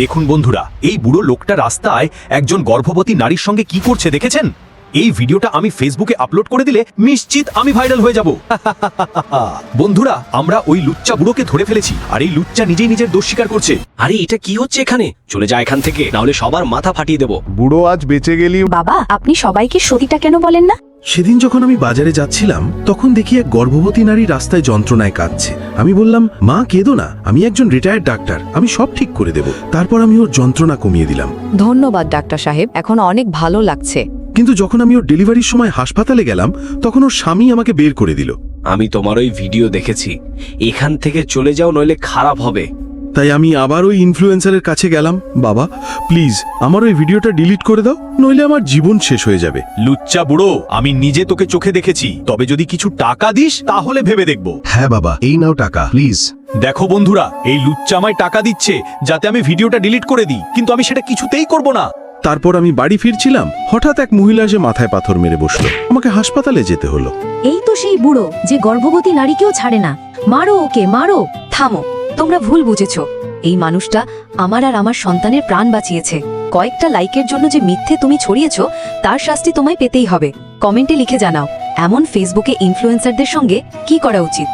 দেখুন বন্ধুরা, এই বুড়ো লোকটা রাস্তায় একজন গর্ভবতী নারীর সঙ্গে কি করছে দেখেছেন? এই ভিডিওটা আমি ফেসবুকে আপলোড করে দিলে নিশ্চিত আমি ভাইরাল হয়ে যাব। বন্ধুরা, আমরা ওই লুচ্চা বুড়োকে ধরে ফেলেছি, আর এই লুচ্চা নিজেই নিজের দোষ স্বীকার করছে। আরে এটা কি হচ্ছে এখানে? চলে যা এখান থেকে, না হলে সবার মাথা ফাটিয়ে দেবো। বুড়ো আজ বেঁচে গেলি। বাবা, আপনি সবাইকে সতীটা কেন বলেন না? সেদিন যখন আমি বাজারে যাচ্ছিলাম তখন দেখি এক গর্ভবতী নারী রাস্তায় যন্ত্রণায় কাঁদছে। আমি বললাম, মা কেঁদো না, আমি একজন রিটায়ার্ড ডাক্তার, আমি সব ঠিক করে দেব। তারপর আমি ওর যন্ত্রণা কমিয়ে দিলাম। ধন্যবাদ ডাক্তার সাহেব, এখন অনেক ভালো লাগছে। কিন্তু যখন আমি ওর ডেলিভারির সময় হাসপাতালে গেলাম তখন ওর স্বামী আমাকে বের করে দিল। আমি তোমার ওই ভিডিও দেখেছি, এখান থেকে চলে যাও নইলে খারাপ হবে। তাই আমি আবার ওই ইনফ্লুয়েন্সারের কাছে গেলাম। বাবা প্লিজ আমার ওই ভিডিওটা ডিলিট করে দাও, নইলে আমার জীবন শেষ হয়ে যাবে। লুচ্চা বুড়ো, আমি নিজে তোকে চোখে দেখেছি, তবে যদি কিছু টাকা দিস তাহলে ভেবে দেখব। হ্যাঁ বাবা, এই নাও টাকা, প্লিজ। দেখো বন্ধুরা, এই লুচ্চা আমায় টাকা দিচ্ছে যাতে আমি ভিডিওটা ডিলিট করে দিই, কিন্তু আমি সেটা কিছুতেই করব না। তারপর আমি বাড়ি ফিরছিলাম, হঠাৎ এক মহিলা এসে মাথায় পাথর মেরে বসলো। আমাকে হাসপাতালে যেতে হলো। এই তো সেই বুড়ো যে গর্ভবতী নারীকেও ছাড়ে না। মারো ওকে, মারো। থামো, তোমরা ভুল বুঝেছো। এই মানুষটা আমার আর আমার সন্তানের প্রাণ বাঁচিয়েছে। কয়েকটা লাইকের জন্য যে মিথ্যে তুমি ছড়িয়েছো, তার শাস্তি তোমায় পেতেই হবে। কমেন্টে লিখে জানাও, এমন ফেসবুকে ইনফ্লুয়েন্সারদের সঙ্গে কি করা উচিত।